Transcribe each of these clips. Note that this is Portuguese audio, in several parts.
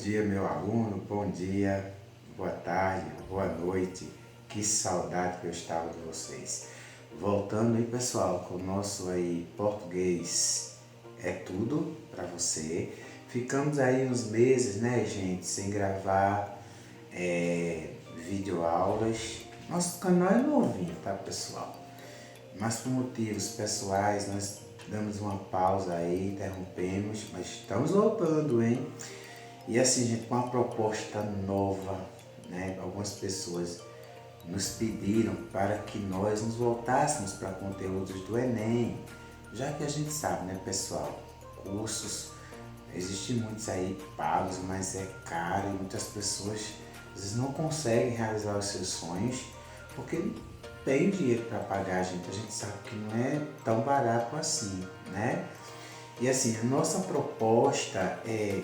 dia, meu aluno, bom dia, boa tarde, boa noite. Que saudade que eu estava de vocês. Voltando aí, pessoal, com o nosso aí português é tudo para você. Ficamos aí uns meses, né, gente, sem gravar videoaulas. Nosso canal é novinho, tá, pessoal? Mas por motivos pessoais nós damos uma pausa aí, interrompemos, mas estamos voltando, hein? E assim, gente, com uma proposta nova, né? Algumas pessoas nos pediram para que nós nos voltássemos para conteúdos do Enem, já que a gente sabe, né, pessoal, cursos, existem muitos aí pagos, mas é caro e muitas pessoas às vezes não conseguem realizar os seus sonhos porque não tem dinheiro para pagar, gente sabe que não é tão barato assim, né? E assim, a nossa proposta é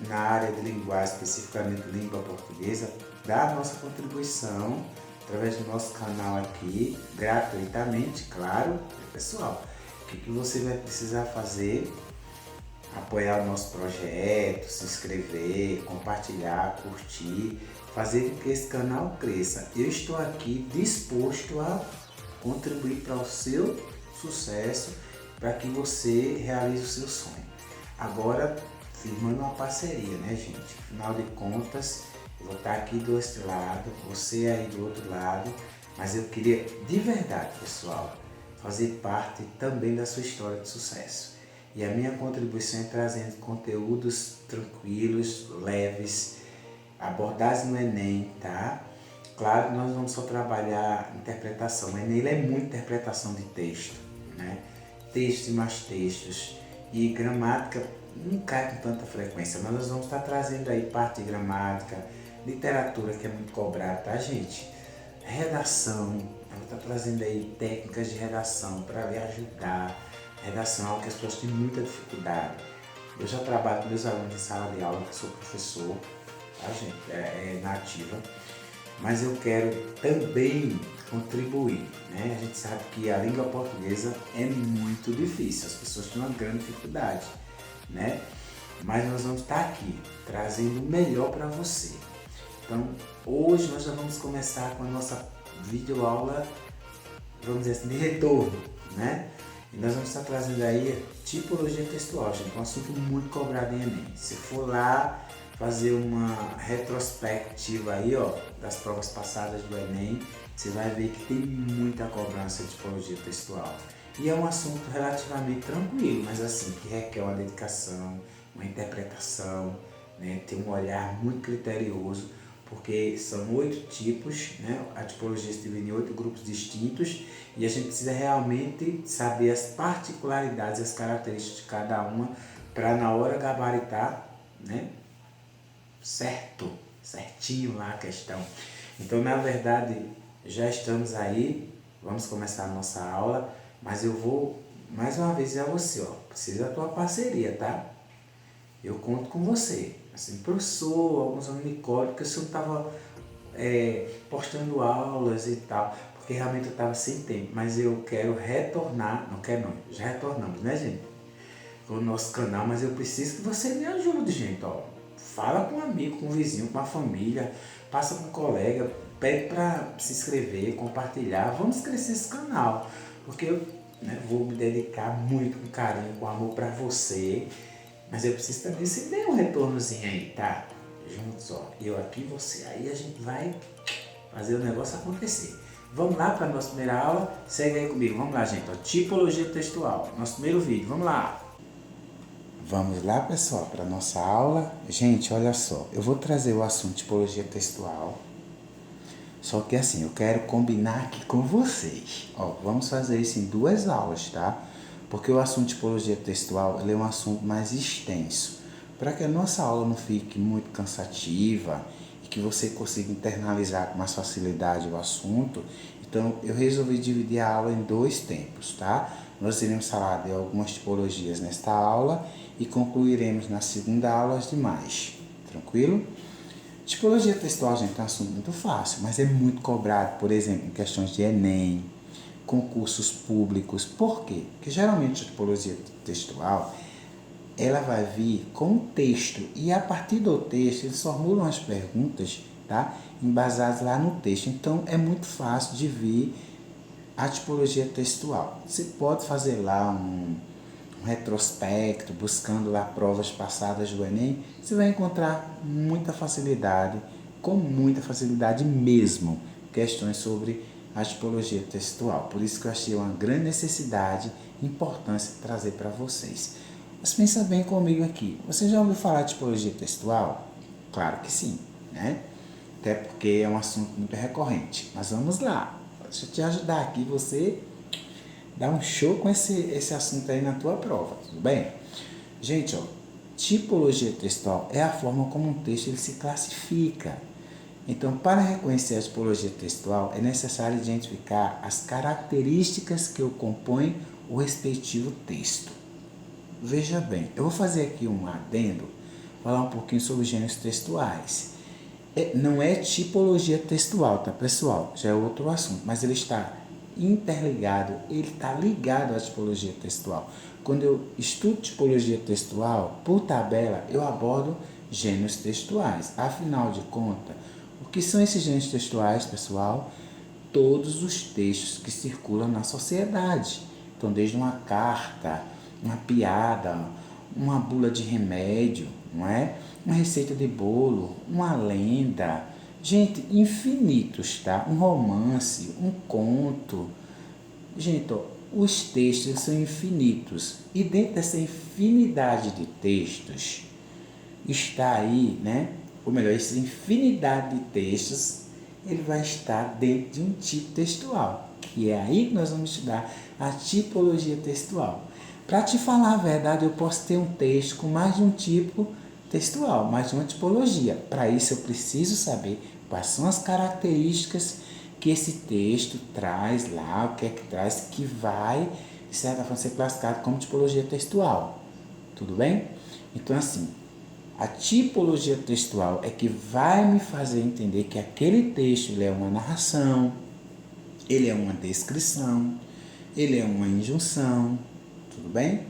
na área de linguagem, especificamente língua portuguesa, dar a nossa contribuição através do nosso canal aqui, gratuitamente, claro, pessoal. O que você vai precisar fazer? Apoiar o nosso projeto, se inscrever, compartilhar, curtir, fazer com que esse canal cresça. Eu estou aqui disposto a contribuir para o seu sucesso, para que você realize o seu sonho. Agora, firmando uma parceria, né, gente? Afinal de contas, eu vou estar aqui do outro lado, você aí do outro lado, mas eu queria, de verdade, pessoal, fazer parte também da sua história de sucesso. E a minha contribuição é trazendo conteúdos tranquilos, leves, abordagens no Enem, tá? Claro que nós vamos só trabalhar interpretação. O Enem ele é muita interpretação de texto, né? Textos e mais textos. E gramática não cai com tanta frequência, mas nós vamos estar trazendo aí parte de gramática, literatura que é muito cobrada, tá, gente? Redação, eu vou estar trazendo aí técnicas de redação para lhe ajudar. Redação é algo que as pessoas têm muita dificuldade. Eu já trabalho com meus alunos em sala de aula, que sou professor, tá, gente? É nativa. Mas eu quero também contribuir, né? A gente sabe que a língua portuguesa é muito difícil, as pessoas têm uma grande dificuldade, né? Mas nós vamos estar aqui trazendo o melhor para você. Então, hoje nós já vamos começar com a nossa videoaula, vamos dizer assim, de retorno, né? E nós vamos estar trazendo aí tipologia textual, gente, um assunto muito cobrado em Enem. Se for lá fazer uma retrospectiva aí, ó, das provas passadas do Enem, você vai ver que tem muita cobrança de tipologia textual. E é um assunto relativamente tranquilo, mas assim, que requer uma dedicação, uma interpretação, né? Ter um olhar muito criterioso, porque são 8 tipos, né? A tipologia se divide em 8 grupos distintos e a gente precisa realmente saber as particularidades e as características de cada uma para na hora gabaritar, né? Certinho lá a questão. Então, na verdade, já estamos aí, vamos começar a nossa aula, mas eu vou mais uma vez dizer a você, ó, precisa da tua parceria, tá? Eu conto com você. Assim, professor, alguns alunos me cobram, porque o senhor estava postando aulas e tal, porque realmente eu estava sem tempo, mas eu quero retornar, não quero não, já retornamos, né, gente? Com o nosso canal, mas eu preciso que você me ajude, gente, ó. Fala com um amigo, com um vizinho, com a família, passa com um colega, pede para se inscrever, compartilhar, vamos crescer esse canal, porque eu, né, vou me dedicar muito com carinho, com amor para você, mas eu preciso também que você dê um retornozinho aí, tá? Juntos, ó, eu aqui, você aí, a gente vai fazer o negócio acontecer. Vamos lá para a nossa primeira aula, segue aí comigo, vamos lá, gente, ó, tipologia textual, nosso primeiro vídeo, vamos lá. Vamos lá, pessoal, para a nossa aula. Gente, olha só, eu vou trazer o assunto tipologia textual. Só que assim, eu quero combinar aqui com vocês. Ó, vamos fazer isso em 2 aulas, tá? Porque o assunto tipologia textual, ele é um assunto mais extenso. Para que a nossa aula não fique muito cansativa e que você consiga internalizar com mais facilidade o assunto, então eu resolvi dividir a aula em 2 tempos, tá? Nós iremos falar de algumas tipologias nesta aula e concluiremos na segunda aula as demais. Tranquilo? Tipologia textual, gente, é um assunto muito fácil, mas é muito cobrado, por exemplo, em questões de Enem, concursos públicos. Por quê? Porque geralmente a tipologia textual ela vai vir com um texto e a partir do texto eles formulam as perguntas, tá? Embasadas lá no texto. Então é muito fácil de vir a tipologia textual. Você pode fazer lá um retrospecto, buscando lá provas passadas do Enem, você vai encontrar muita facilidade, com muita facilidade mesmo, questões sobre a tipologia textual. Por isso que eu achei uma grande necessidade e importância trazer para vocês. Mas pensa bem comigo aqui, você já ouviu falar de tipologia textual? Claro que sim, né? Até porque é um assunto muito recorrente. Mas vamos lá, deixa eu te ajudar aqui, você dá um show com esse assunto aí na tua prova, tudo bem? Gente, ó, tipologia textual é a forma como um texto ele se classifica. Então, para reconhecer a tipologia textual, é necessário identificar as características que o compõem o respectivo texto. Veja bem, eu vou fazer aqui um adendo, falar um pouquinho sobre gêneros textuais. Não é tipologia textual, tá, pessoal? Já é outro assunto, mas ele está interligado, ele está ligado à tipologia textual. Quando eu estudo tipologia textual, por tabela, eu abordo gêneros textuais. Afinal de contas, o que são esses gêneros textuais, pessoal? Todos os textos que circulam na sociedade. Então, desde uma carta, uma piada, uma bula de remédio, não é? Uma receita de bolo, uma lenda, gente, infinitos, tá? Um romance, um conto. Gente, ó, os textos são infinitos e dentro dessa infinidade de textos está aí, né? Ou melhor, essa infinidade de textos, ele vai estar dentro de um tipo textual, que é aí que nós vamos estudar a tipologia textual. Para te falar a verdade, eu posso ter um texto com mais de um tipo textual, mais de uma tipologia. Para isso, eu preciso saber quais são as características que esse texto traz lá, o que é que traz, que vai, de certa forma, ser classificado como tipologia textual. Tudo bem? Então, assim, a tipologia textual é que vai me fazer entender que aquele texto ele é uma narração, ele é uma descrição, ele é uma injunção, tudo bem?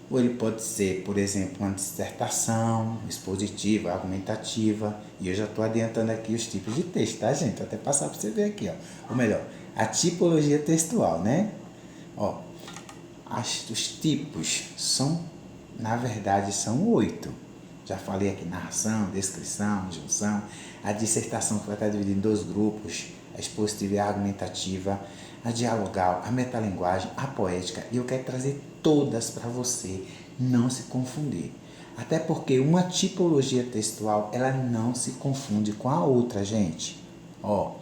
Ou ele pode ser, por exemplo, uma dissertação expositiva, argumentativa. E eu já estou adiantando aqui os tipos de texto, tá, gente? Vou até passar para você ver aqui, ó. Ou melhor, a tipologia textual, né? Ó, os tipos são, na verdade, são 8. Já falei aqui, narração, descrição, injunção. A dissertação que vai estar dividida em 2 grupos, a expositiva e a argumentativa, a dialogal, a metalinguagem, a poética. E eu quero trazer todas para você não se confundir. Até porque uma tipologia textual, ela não se confunde com a outra, gente. Ó,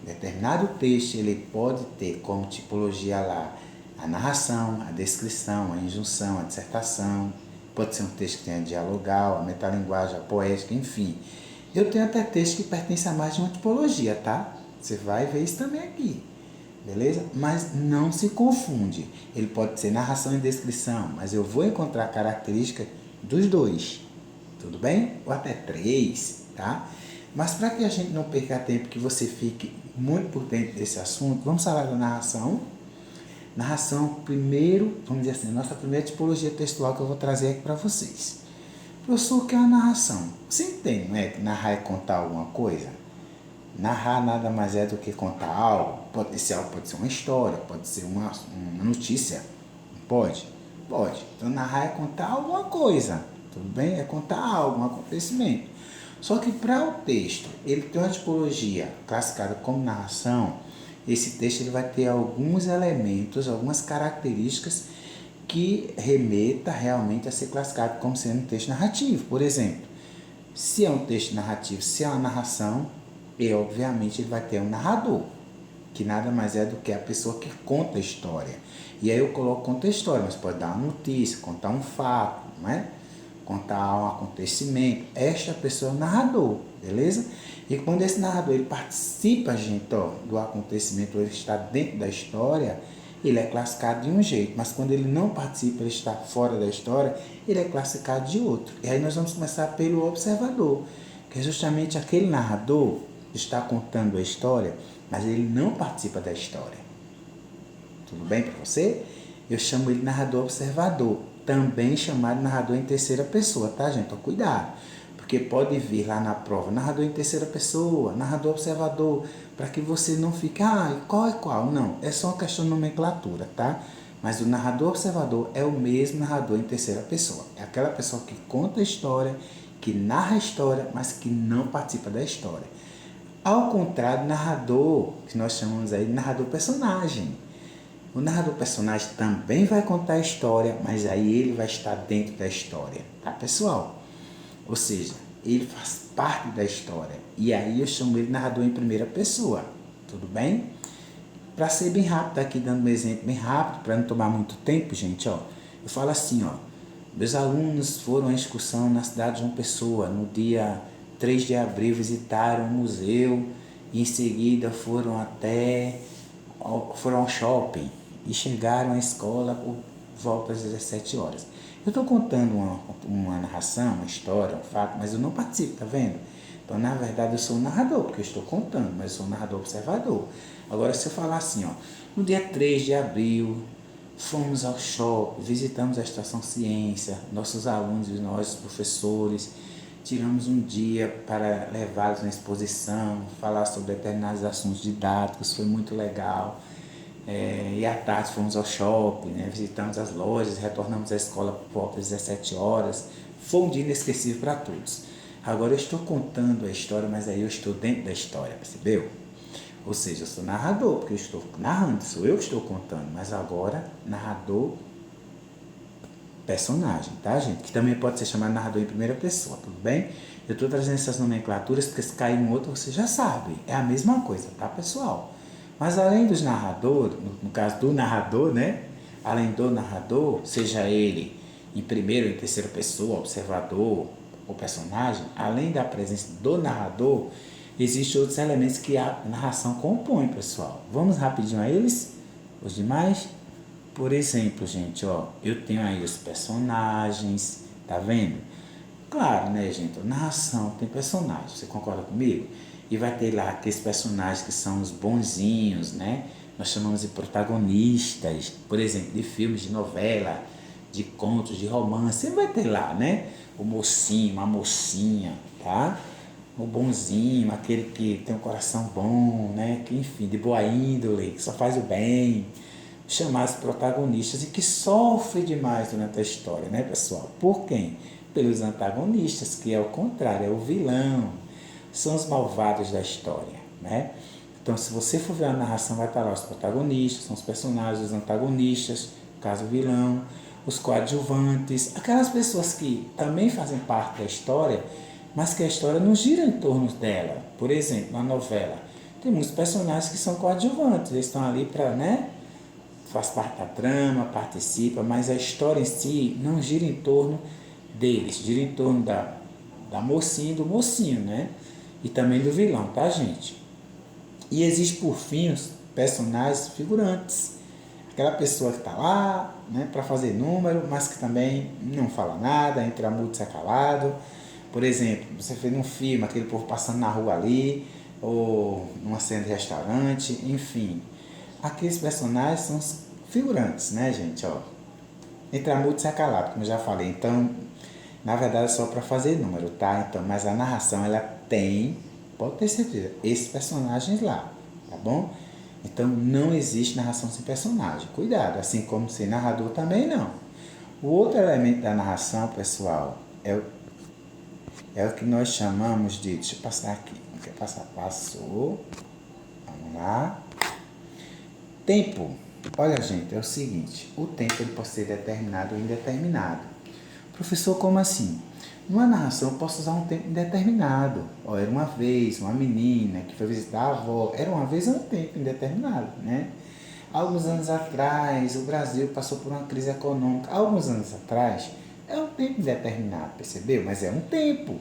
determinado texto, ele pode ter como tipologia lá a narração, a descrição, a injunção, a dissertação. Pode ser um texto que tenha dialogal, a metalinguagem, a poética, enfim. Eu tenho até texto que pertence a mais de uma tipologia, tá? Você vai ver isso também aqui, beleza? Mas não se confunde. Ele pode ser narração e descrição, mas eu vou encontrar características dos 2, tudo bem? Ou até 3, tá? Mas para que a gente não perca tempo, que você fique muito por dentro desse assunto, vamos falar da narração. Narração, primeiro, vamos dizer assim, nossa primeira tipologia textual que eu vou trazer aqui para vocês. Professor, o que é uma narração? Você entende, não é? Narrar é contar alguma coisa? Narrar nada mais é do que contar algo. Esse algo pode ser uma história, pode ser uma notícia. Pode? Pode. Então, narrar é contar alguma coisa. Tudo bem? É contar algo, um acontecimento. Só que para o texto, ele tem uma tipologia classificada como narração. Esse texto ele vai ter alguns elementos, algumas características que remeta realmente a ser classificado como sendo um texto narrativo. Por exemplo, se é um texto narrativo, se é uma narração, e obviamente ele vai ter um narrador, que nada mais é do que a pessoa que conta a história. E aí eu coloco conta a história, mas pode dar uma notícia, contar um fato, não é? Contar um acontecimento. Esta pessoa é o narrador, beleza? E quando esse narrador ele participa, gente, ó, do acontecimento, ele está dentro da história, ele é classificado de um jeito, mas quando ele não participa, ele está fora da história, ele é classificado de outro. E aí nós vamos começar pelo observador, que é justamente aquele narrador que está contando a história, mas ele não participa da história. Tudo bem para você? Eu chamo ele narrador observador. também chamado narrador em terceira pessoa, tá, gente? Então, cuidado, porque pode vir lá na prova narrador em terceira pessoa, narrador observador, para que você não fique, qual é qual? Não, é só uma questão de nomenclatura, tá? Mas o narrador observador é o mesmo narrador em terceira pessoa. É aquela pessoa que conta a história, que narra a história, mas que não participa da história. Ao contrário do narrador, que nós chamamos aí de narrador personagem. O narrador personagem também vai contar a história, mas aí ele vai estar dentro da história, tá, pessoal? Ou seja, ele faz parte da história. E aí eu chamo ele de narrador em primeira pessoa, tudo bem? Para ser bem rápido aqui, dando um exemplo bem rápido, para não tomar muito tempo, gente, ó, eu falo assim, ó, meus alunos foram à excursão na cidade de João Pessoa, no dia 3 de abril, visitaram o museu e em seguida foram ao shopping e chegaram à escola por volta às 17 horas. Eu estou contando uma narração, uma história, um fato, mas eu não participo, tá vendo? Então, na verdade, eu sou um narrador, porque eu estou contando, mas eu sou um narrador observador. Agora, se eu falar assim, ó, no dia 3 de abril, fomos ao shopping, visitamos a Estação Ciência, nossos alunos e nós, professores, tiramos um dia para levá-los na exposição, falar sobre determinados assuntos didáticos, foi muito legal. E à tarde fomos ao shopping, né, visitamos as lojas, retornamos à escola por volta das 17 horas. Foi um dia inesquecível para todos. Agora eu estou contando a história, mas aí eu estou dentro da história, percebeu? Ou seja, eu sou narrador, porque eu estou narrando, sou eu que estou contando, mas agora narrador personagem, tá, gente? Que também pode ser chamado narrador em primeira pessoa, tudo bem? Eu estou trazendo essas nomenclaturas porque se cair um outro você já sabe, é a mesma coisa, tá, pessoal? Mas além dos narradores, no caso do narrador, né? Além do narrador, seja ele em primeira ou em terceira pessoa, observador ou personagem, além da presença do narrador, existem outros elementos que a narração compõe, pessoal. Vamos rapidinho a eles? Os demais? Por exemplo, gente, ó, eu tenho aí os personagens, tá vendo? Claro, né, gente? Narração tem personagens, você concorda comigo? E vai ter lá aqueles personagens que são os bonzinhos, né? Nós chamamos de protagonistas, por exemplo, de filmes, de novela, de contos, de romance. Sempre vai ter lá, né? O mocinho, a mocinha, tá? O bonzinho, aquele que tem um coração bom, né? Que, enfim, de boa índole, que só faz o bem. Chamados protagonistas e que sofre demais durante a história, né, pessoal? Por quem? Pelos antagonistas, que é o contrário, é o vilão, são os malvados da história, né? Então, se você for ver a narração, vai estar lá os protagonistas, são os personagens, os antagonistas, no caso o vilão, os coadjuvantes, aquelas pessoas que também fazem parte da história, mas que a história não gira em torno dela. Por exemplo, na novela, tem muitos personagens que são coadjuvantes, eles estão ali para, né? Faz parte da trama, participa, mas a história em si não gira em torno deles, gira em torno da mocinha e do mocinho, né? E também do vilão, tá, gente? E existe, por fim, os personagens figurantes. Aquela pessoa que está lá, né, para fazer número, mas que também não fala nada, entra mudo e sai calado. Por exemplo, você fez um filme, aquele povo passando na rua ali, ou numa cena de restaurante, enfim. Aqueles personagens são os figurantes, né, gente? Ó, entra mudo e sai calado, como eu já falei. Então, na verdade, é só para fazer número, tá? Então, mas a narração, ela tem, pode ter certeza, esses personagens lá, tá bom? Então, não existe narração sem personagem. Cuidado, assim como sem narrador também não. O outro elemento da narração, pessoal, é o que nós chamamos de... Deixa eu passar aqui. Não quer passar? Passou. Vamos lá. Tempo. Olha, gente, é o seguinte. O tempo ele pode ser determinado ou indeterminado. Professor, como assim? Numa narração eu posso usar um tempo indeterminado. Ó, era uma vez uma menina que foi visitar a avó. Era uma vez um tempo indeterminado, né? Alguns anos atrás, o Brasil passou por uma crise econômica. Alguns anos atrás, é um tempo indeterminado, percebeu? Mas é um tempo.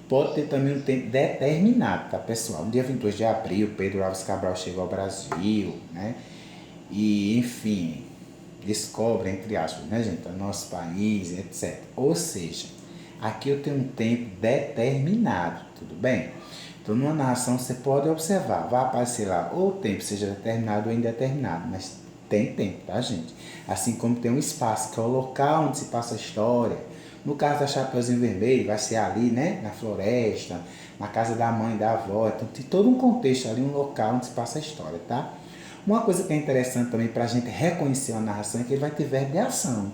Pode ter também um tempo determinado, tá, pessoal? No dia 22 de abril, Pedro Álvares Cabral chegou ao Brasil, né? E, enfim, descobre, entre aspas, né, gente, o nosso país, etc. Ou seja, aqui eu tenho um tempo determinado, tudo bem? Então, numa narração, você pode observar, vai aparecer lá ou o tempo seja determinado ou indeterminado, mas Tem tempo, tá, gente? Assim como tem um espaço, que é o local onde se passa a história. No caso da Chapeuzinho Vermelho, vai ser ali, né? Na floresta, na casa da mãe, da avó. Então tem todo um contexto ali, um local onde se passa a história, tá? Uma coisa que é interessante também para a gente reconhecer uma narração é que ele vai ter verbo e ação.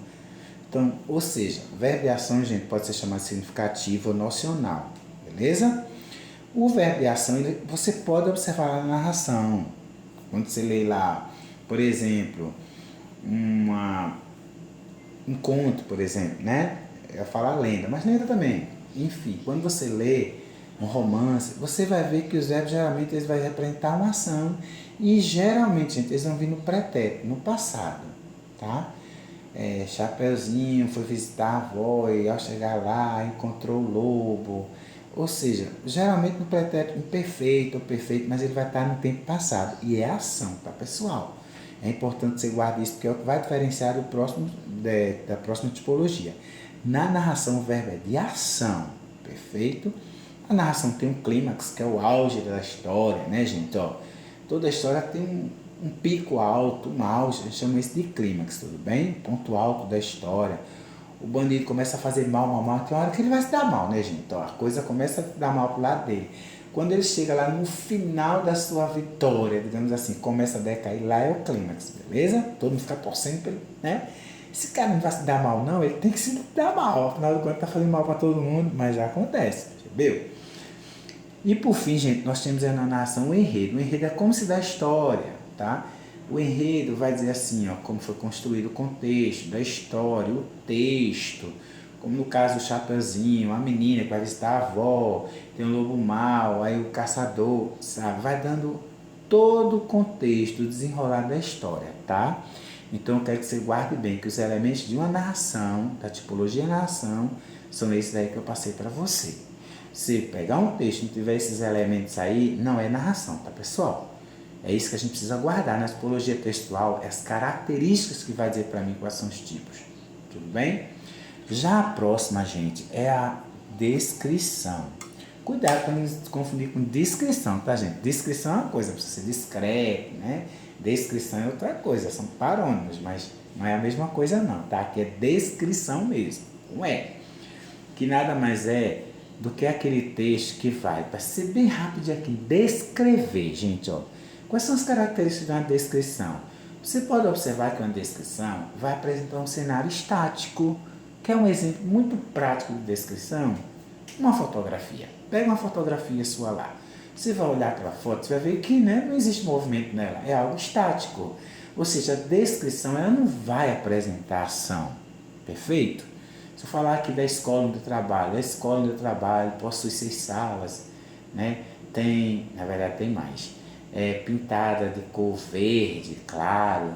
Então, ou seja, verbo e ação, gente, pode ser chamado de significativo ou nocional, beleza? O verbo e ação, você pode observar na narração. Quando você lê lá, por exemplo, um conto, por exemplo, né? Eu ia falar lenda, mas lenda também. Enfim, quando você lê um romance, você vai ver que os verbos geralmente eles vão representar uma ação e geralmente, gente, eles vão vir no pretérito, no passado, tá? Chapeuzinho foi visitar a avó e ao chegar lá encontrou o lobo. Ou seja, geralmente no pretérito imperfeito ou perfeito, mas ele vai estar no tempo passado. E é ação, tá, pessoal? É importante você guardar isso, porque é o que vai diferenciar do próximo, da próxima tipologia. Na narração, o verbo é de ação, perfeito? A narração tem um clímax, que é o auge da história, né, gente? Ó, toda história tem um pico alto, um auge, a gente chama isso de clímax, tudo bem? Ponto alto da história. O bandido começa a fazer mal, tem uma hora que ele vai se dar mal, né, gente? Ó, a coisa começa a dar mal pro lado dele. Quando ele chega lá no final da sua vitória, digamos assim, começa a decair, lá é o clímax, beleza? Todo mundo fica torcendo pra ele, né? Esse cara não vai se dar mal, não, ele tem que se dar mal. Afinal de contas, tá fazendo mal para todo mundo, mas já acontece, percebeu? E por fim, gente, nós temos na narração o enredo. O enredo é como se dá a história, tá? O enredo vai dizer assim, ó, como foi construído o contexto da história, o texto, como no caso do Chapeuzinho, a menina que vai visitar a avó, tem o lobo mau, aí o caçador, sabe? Vai dando todo o contexto, o desenrolar da história, tá? Então eu quero que você guarde bem que os elementos de uma narração, da tipologia narração, são esses aí que eu passei para você. Se pegar um texto e não tiver esses elementos aí, não é narração, tá, pessoal? É isso que a gente precisa guardar na tipologia textual, as características que vai dizer para mim quais são os tipos. Tudo bem? Já a próxima, gente, é a descrição. Cuidado para não se confundir com descrição, tá, gente? Descrição é uma coisa, precisa ser discreto, né? Descrição é outra coisa, são parônimos, mas não é a mesma coisa não, tá? Aqui é descrição mesmo, não é? Que nada mais é do que aquele texto que vai, para ser bem rápido aqui, descrever, gente, ó. Quais são as características de uma descrição? Você pode observar que uma descrição vai apresentar um cenário estático, que é um exemplo muito prático de descrição. Uma fotografia. Pega uma fotografia sua lá. Você vai olhar aquela foto, você vai ver que, né, não existe movimento nela, é algo estático. Ou seja, a descrição ela não vai apresentar ação. Perfeito? Se eu falar aqui da escola onde eu trabalho, a escola onde eu trabalho possui 6 salas, né? Tem, na verdade tem mais, pintada de cor verde, claro,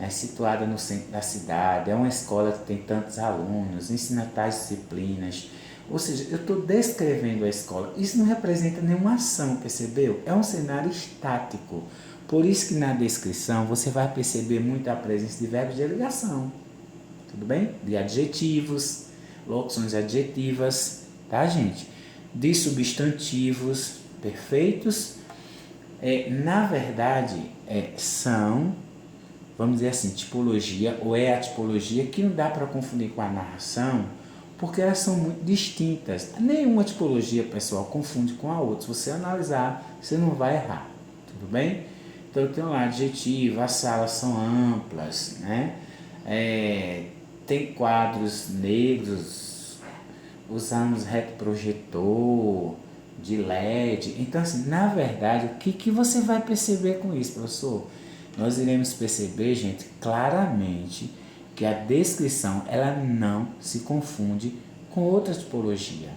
situada no centro da cidade, é uma escola que tem tantos alunos, ensina tais disciplinas, ou seja, eu estou descrevendo a escola, isso não representa nenhuma ação, percebeu? É um cenário estático, por isso que na descrição você vai perceber muito a presença de verbos de ligação, tudo bem? De adjetivos, locuções adjetivas, tá, gente? De substantivos perfeitos. Na verdade, são, vamos dizer assim, tipologia, ou é a tipologia que não dá para confundir com a narração, porque elas são muito distintas. Nenhuma tipologia, pessoal, confunde com a outra. Se você analisar, você não vai errar, tudo bem? Então, eu tenho lá adjetivo, as salas são amplas, né? Tem quadros negros, usamos retroprojetor, de LED. Então, assim, na verdade, o que você vai perceber com isso, professor? Nós iremos perceber, gente, claramente que a descrição ela não se confunde com outra tipologia.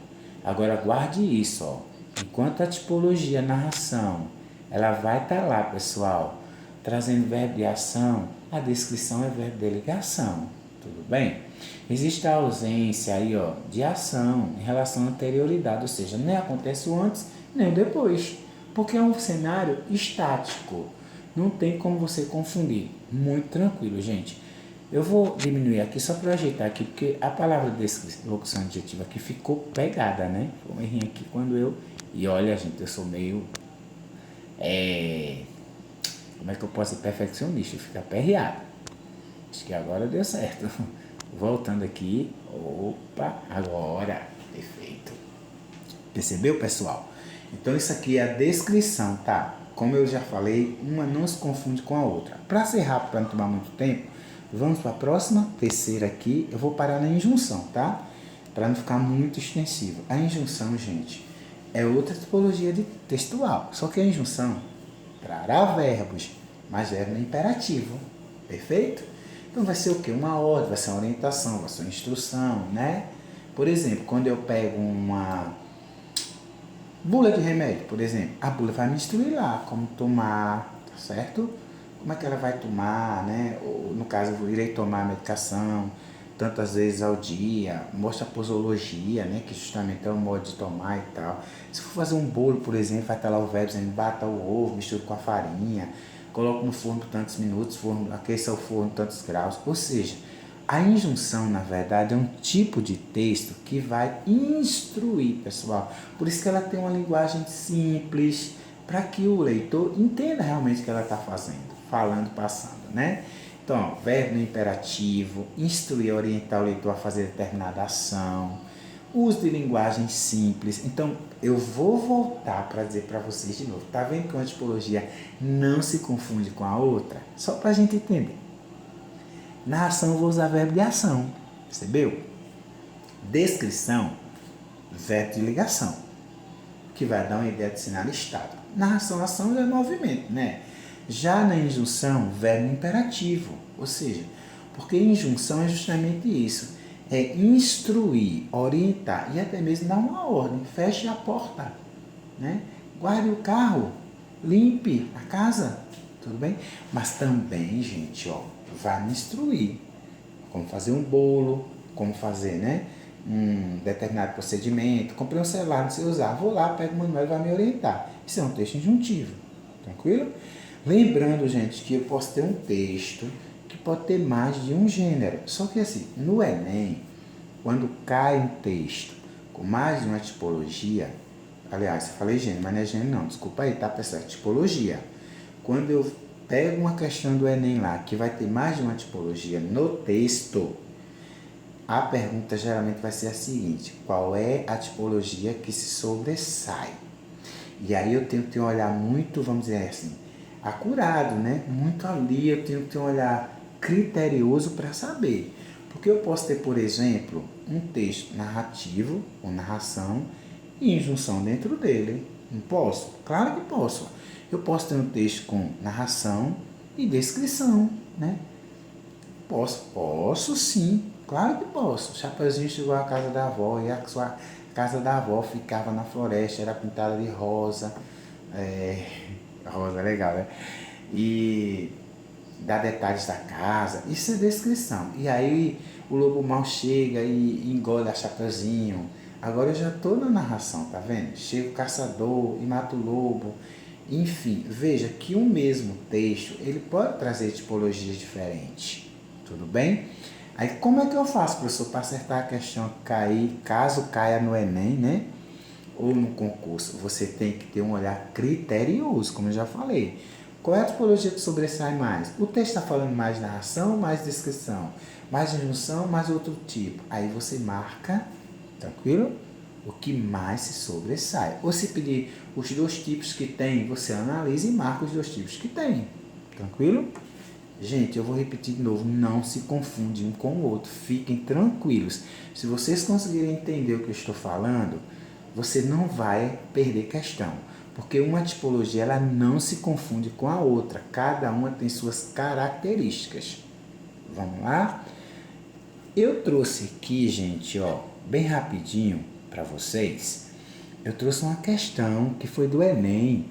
Agora, guarde isso, ó. Enquanto a tipologia narração ela vai estar lá, pessoal, trazendo verbo de ação, a descrição é verbo de ligação. Tudo bem? Existe a ausência aí, ó, de ação em relação à anterioridade, ou seja, nem acontece o antes nem o depois, porque é um cenário estático. Não tem como você confundir. Muito tranquilo, gente. Eu vou diminuir aqui só para ajeitar aqui, porque a palavra locução adjetiva aqui ficou pegada, né? Foi um errinho aqui quando eu... E olha, gente, eu sou meio... Como é que eu posso ser perfeccionista? Eu fico aperreado. Acho que agora deu certo. Voltando aqui. Opa, agora. Perfeito. Percebeu, pessoal? Então isso aqui é a descrição, tá? Como eu já falei, uma não se confunde com a outra. Para ser rápido, para não tomar muito tempo, vamos para a próxima, terceira aqui. Eu vou parar na injunção, tá? Para não ficar muito extensivo. A injunção, gente, é outra tipologia de textual. Só que a injunção trará verbos, mas verbo no imperativo. Perfeito? Então vai ser o quê? Uma ordem, vai ser uma orientação, vai ser uma instrução, né? Por exemplo, quando eu pego uma bula de remédio, por exemplo, a bula vai me instruir lá como tomar, tá certo? Como é que ela vai tomar, né? Ou, no caso, eu irei tomar a medicação tantas vezes ao dia, mostra a posologia, né? Que justamente é o modo de tomar e tal. Se for fazer um bolo, por exemplo, vai estar lá o verbo dizendo bata o ovo, mistura com a farinha, coloca no forno por tantos minutos, aqueça o forno por tantos graus. Ou seja, a injunção, na verdade, é um tipo de texto que vai instruir, pessoal. Por isso que ela tem uma linguagem simples, para que o leitor entenda realmente o que ela está fazendo, falando, passando, né? Então, ó, verbo no imperativo, instruir, orientar o leitor a fazer determinada ação, uso de linguagem simples. Então, eu vou voltar para dizer para vocês de novo. Tá vendo que uma tipologia não se confunde com a outra? Só para a gente entender. Na ação eu vou usar verbo de ação, percebeu? Descrição, verbo de ligação, que vai dar uma ideia de sinal estático. Narração, ação é movimento, né? Já na injunção, verbo imperativo, ou seja, porque injunção é justamente isso, é instruir, orientar e até mesmo dar uma ordem, feche a porta, né? Guarde o carro, limpe a casa, tudo bem? Mas também, gente, ó, vai me instruir como fazer um bolo, como fazer, né, um determinado procedimento. Comprei um celular, não sei usar, vou lá, pego o manual e vai me orientar. Isso é um texto injuntivo, tranquilo? Lembrando, gente, que eu posso ter um texto que pode ter mais de um gênero. Só que assim, no Enem, quando cai um texto com mais de uma tipologia, aliás, eu falei gênero, mas não é gênero não, desculpa aí, tá, pessoal? É tipologia. Quando eu pego uma questão do Enem lá, que vai ter mais de uma tipologia no texto, a pergunta geralmente vai ser a seguinte: qual é a tipologia que se sobressai? E aí eu tenho que ter um olhar muito, vamos dizer assim, acurado, né? Muito ali, eu tenho que ter um olhar criterioso para saber. Porque eu posso ter, por exemplo, um texto narrativo ou narração e injunção dentro dele. Não posso? Claro que posso. Eu posso ter um texto com narração e descrição, né? Posso sim, claro que posso. O Chapeuzinho chegou à casa da avó e a sua casa da avó ficava na floresta, era pintada de rosa. É, rosa, legal, né? E dá detalhes da casa, isso é descrição. E aí o lobo mal chega e engole a Chapeuzinho. Agora eu já estou na narração, tá vendo? Chega o caçador e mata o lobo. Enfim, veja que o mesmo texto, ele pode trazer tipologias diferentes. Tudo bem? Aí como é que eu faço, professor, para acertar a questão cair, caso caia no Enem, né? Ou no concurso? Você tem que ter um olhar criterioso, como eu já falei. Qual é a tipologia que sobressai mais? O texto está falando mais narração, mais descrição, mais injunção, mais outro tipo. Aí você marca, tranquilo? O que mais se sobressai. Ou se pedir os dois tipos que tem, você analisa e marca os dois tipos que tem. Tranquilo? Gente, eu vou repetir de novo, não se confunde um com o outro, fiquem tranquilos. Se vocês conseguirem entender o que eu estou falando, você não vai perder questão, porque uma tipologia ela não se confunde com a outra, cada uma tem suas características. Vamos lá? Eu trouxe aqui, gente, ó, bem rapidinho para vocês, eu trouxe uma questão que foi do Enem,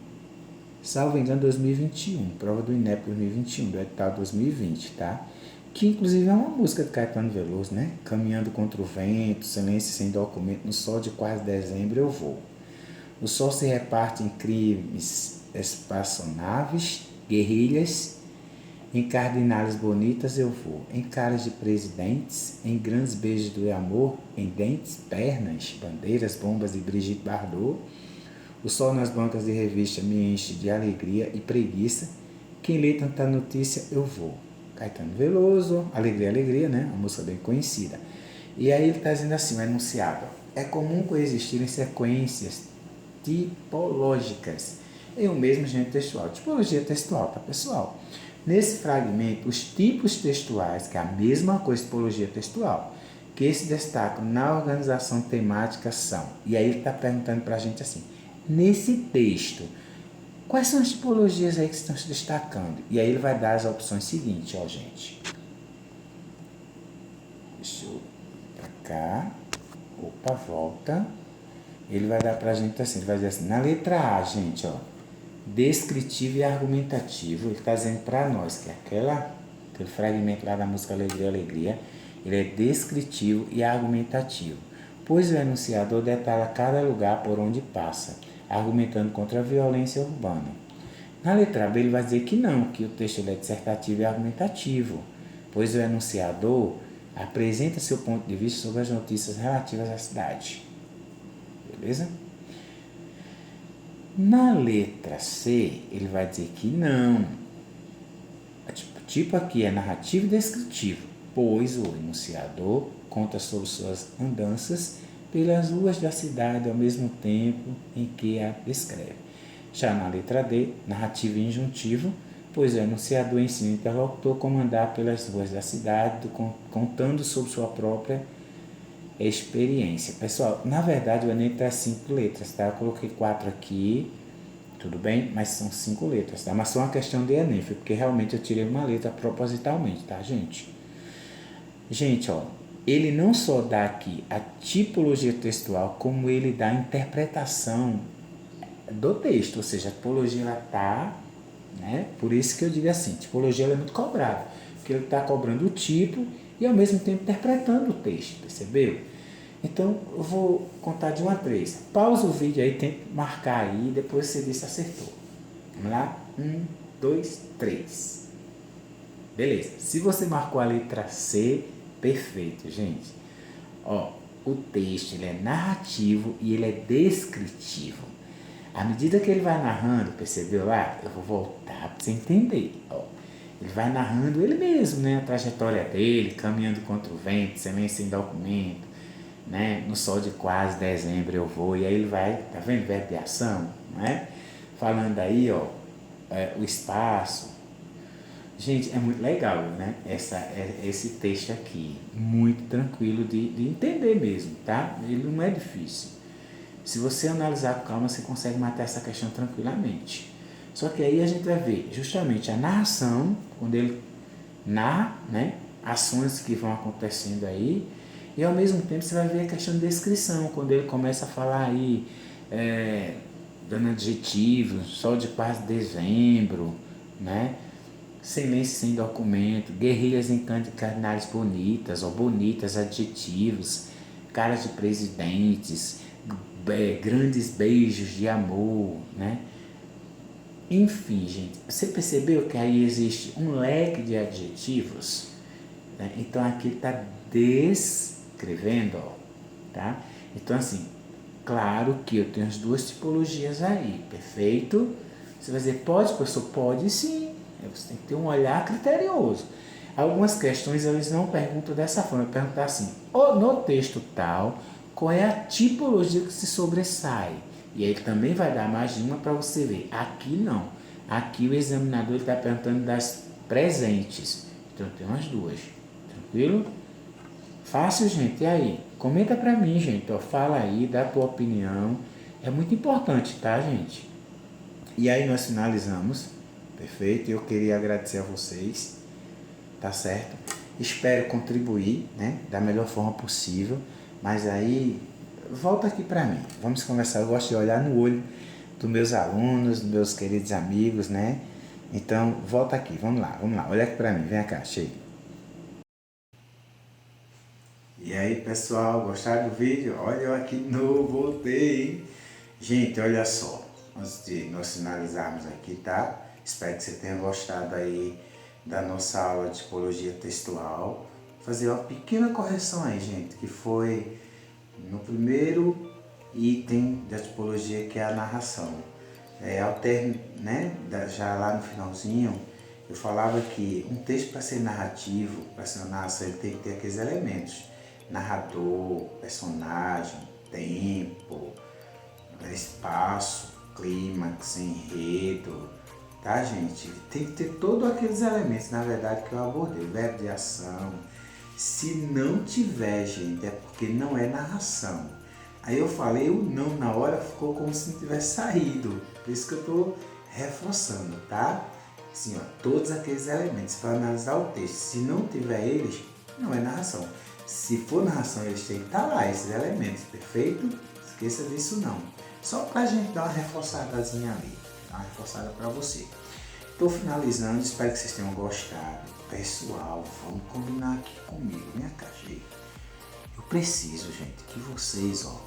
salvo engano, 2021, prova do INEP 2021, do edital 2020, tá? Que inclusive é uma música de Caetano Veloso, né? Caminhando contra o vento, silêncio sem documento, no sol de quase dezembro eu vou. O sol se reparte em crimes, espaçonaves, guerrilhas, em cardinais bonitas eu vou, em caras de presidentes, em grandes beijos do amor, em dentes, pernas, bandeiras, bombas de Brigitte Bardot. O sol nas bancas de revista me enche de alegria e preguiça, Quem lê tanta notícia, eu vou. Caetano Veloso, Alegria, Alegria, né? Uma música bem conhecida. E aí ele está dizendo assim, o enunciado. É comum coexistirem sequências tipológicas em um mesmo gênero textual. Tipologia textual, tá, pessoal? Nesse fragmento, os tipos textuais, que é a mesma coisa, tipologia textual, que se destacam na organização temática são. E aí ele está perguntando para a gente assim, nesse texto, quais são as tipologias aí que estão se destacando? E aí ele vai dar as opções seguintes, ó, gente. Deixa eu ir para cá. Opa, volta. Ele vai dar pra gente assim, ele vai dizer assim, na letra A, gente, ó, descritivo e argumentativo, ele está dizendo para nós que aquele fragmento lá da música Alegria, Alegria, ele é descritivo e argumentativo, pois o enunciador detalha cada lugar por onde passa, argumentando contra a violência urbana. Na letra B, ele vai dizer que não, que o texto ele é dissertativo e argumentativo, pois o enunciador apresenta seu ponto de vista sobre as notícias relativas à cidade. Beleza? Na letra C, ele vai dizer que não. Tipo aqui é narrativo e descritivo, pois o enunciador conta sobre suas andanças pelas ruas da cidade ao mesmo tempo em que a descreve. Já na letra D, narrativo e injuntivo, pois o enunciador ensina o interlocutor como andar pelas ruas da cidade, contando sobre sua própria experiência. Pessoal, na verdade o Enem traz 5 letras, tá? Eu coloquei 4 aqui, tudo bem? Mas são 5 letras, tá? Mas só uma questão de Enem, foi porque realmente eu tirei uma letra propositalmente, tá, gente? Gente, ó, ele não só dá aqui a tipologia textual, como ele dá a interpretação do texto, ou seja, a tipologia ela tá, né? Por isso que eu digo assim, tipologia ela é muito cobrada, porque ele está cobrando o tipo e ao mesmo tempo interpretando o texto, percebeu? Então eu vou contar de 1 a 3. Pausa o vídeo aí, tenta marcar aí, depois você diz se acertou. Vamos lá? 1, 2, 3. Beleza. Se você marcou a letra C, perfeito, gente. Ó, o texto ele é narrativo e ele é descritivo. À medida que ele vai narrando, percebeu lá? Eu vou voltar para você entender. Ó, ele vai narrando ele mesmo, né? A trajetória dele, caminhando contra o vento, sem documento, né? No sol de quase dezembro eu vou. E aí ele vai, tá vendo? Verbo de ação, não é? Falando aí, ó, o espaço. Gente, é muito legal, né? Esse texto aqui, muito tranquilo de entender mesmo, tá? Ele não é difícil. Se você analisar com calma, você consegue matar essa questão tranquilamente. Só que aí a gente vai ver justamente a narração, quando ele narra, né, ações que vão acontecendo aí, e ao mesmo tempo você vai ver a questão de descrição, quando ele começa a falar aí, dando adjetivos, sol de quase dezembro, né, silêncio sem documento, guerrilhas em carnais bonitas, ou bonitas, adjetivos, caras de presidentes, grandes beijos de amor, né? Enfim, gente, você percebeu que aí existe um leque de adjetivos? Né? Então aqui está descrevendo, ó, tá? Então assim, claro que eu tenho as duas tipologias aí, perfeito? Você vai dizer, pode, professor? Pode sim. Você tem que ter um olhar criterioso. Algumas questões eles não perguntam dessa forma, perguntam assim, no texto tal, qual é a tipologia que se sobressai? E aí ele também vai dar mais de uma para você ver. Aqui não. Aqui o examinador está perguntando das presentes. Então tem umas duas. Tranquilo? Fácil, gente. E aí? Comenta para mim, gente. Ó, fala aí, dá a tua opinião. É muito importante, tá, gente? E aí nós finalizamos. Perfeito? Eu queria agradecer a vocês. Tá certo? Espero contribuir, né? Da melhor forma possível. Mas aí, volta aqui para mim. Vamos conversar. Eu gosto de olhar no olho dos meus alunos, dos meus queridos amigos, né? Então, volta aqui. Vamos lá. Olha aqui para mim. Vem cá, chega. E aí, pessoal, gostaram do vídeo? Olha eu aqui de novo, voltei, hein? Gente, olha só. Antes de nós finalizarmos aqui, tá? Espero que você tenha gostado aí da nossa aula de tipologia textual. Fazer uma pequena correção aí, gente, que foi no primeiro item da tipologia, que é a narração. Ao término, né, já lá no finalzinho, eu falava que um texto para ser narrativo, para ser uma narração, ele tem que ter aqueles elementos. Narrador, personagem, tempo, espaço, clímax, enredo, tá, gente? Tem que ter todos aqueles elementos, na verdade, que eu abordei. Verbo de ação. Se não tiver, gente, é porque não é narração. Aí eu falei o não na hora, ficou como se não tivesse saído. Por isso que eu tô reforçando, tá? Assim, ó, todos aqueles elementos para analisar o texto. Se não tiver eles, não é narração. Se for narração, eles têm que estar lá, esses elementos, perfeito? Esqueça disso não. Só pra gente dar uma reforçadazinha ali, dar uma reforçada para você. Estou finalizando, espero que vocês tenham gostado. Pessoal, vamos combinar aqui comigo, minha cachê. Eu preciso, gente, que vocês, ó,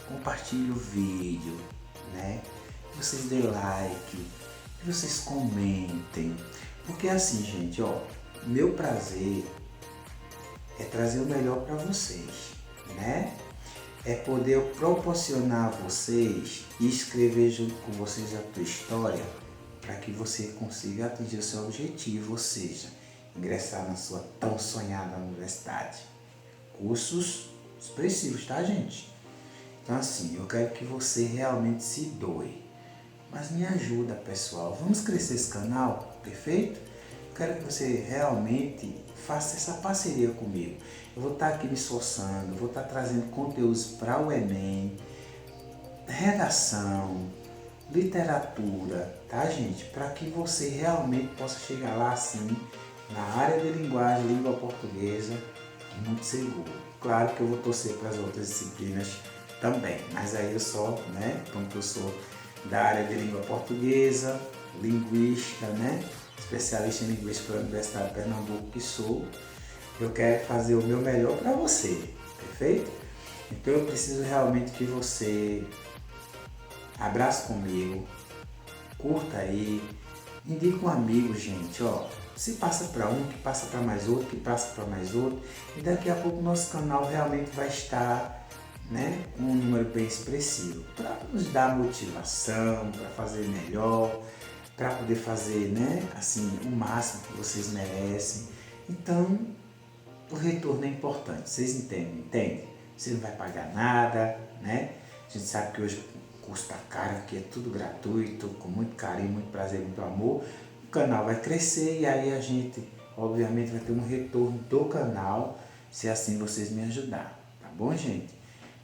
compartilhem o vídeo, né? Que vocês dêem like, que vocês comentem. Porque assim, gente, ó, meu prazer é trazer o melhor para vocês, né? É poder proporcionar a vocês e escrever junto com vocês a tua história para que você consiga atingir o seu objetivo, ou seja, ingressar na sua tão sonhada universidade. Cursos expressivos, tá, gente? Então assim, eu quero que você realmente se doe. Mas me ajuda, pessoal. Vamos crescer esse canal, perfeito? Eu quero que você realmente faça essa parceria comigo. Eu vou estar aqui me esforçando, vou estar trazendo conteúdos para o Enem, redação, literatura, tá, gente? Para que você realmente possa chegar lá assim, na área de linguagem, língua portuguesa, muito seguro. Claro que eu vou torcer para as outras disciplinas também, mas aí eu só, né, como eu sou da área de língua portuguesa, linguista, né, especialista em linguística pela Universidade de Pernambuco que sou, eu quero fazer o meu melhor para você, perfeito? Então eu preciso realmente que você abrace comigo, curta aí, indica um amigo, gente, ó. Se passa para um, que passa para mais outro, que passa para mais outro. E daqui a pouco o nosso canal realmente vai estar, né, com um número bem expressivo. Para nos dar motivação, para fazer melhor, para poder fazer, né, assim, o máximo que vocês merecem. Então, o retorno é importante. Vocês entendem? Entende? Você não vai pagar nada, né? A gente sabe que hoje o curso está caro, aqui é tudo gratuito, com muito carinho, muito prazer, muito amor. O canal vai crescer e aí a gente, obviamente, vai ter um retorno do canal, se assim vocês me ajudarem, tá bom, gente?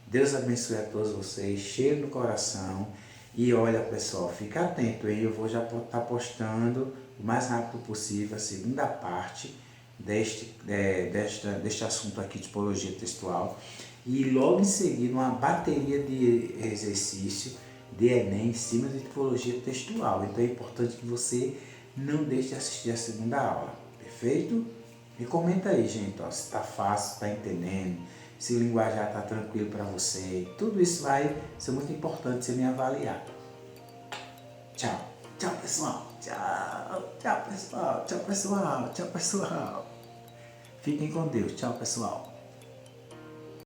Deus abençoe a todos vocês, cheio no coração. E olha, pessoal, fica atento, hein? Eu vou já estar postando o mais rápido possível a segunda parte deste assunto aqui de tipologia textual. E logo em seguida uma bateria de exercício de Enem em cima de tipologia textual. Então é importante que você não deixe de assistir a segunda aula, perfeito? Me comenta aí, gente, ó, se está fácil, está entendendo, se o linguajar está tranquilo para você. Tudo isso vai ser muito importante você me avaliar. Tchau. Tchau, pessoal. Tchau. Tchau, pessoal. Tchau, pessoal. Tchau, pessoal. Fiquem com Deus. Tchau, pessoal.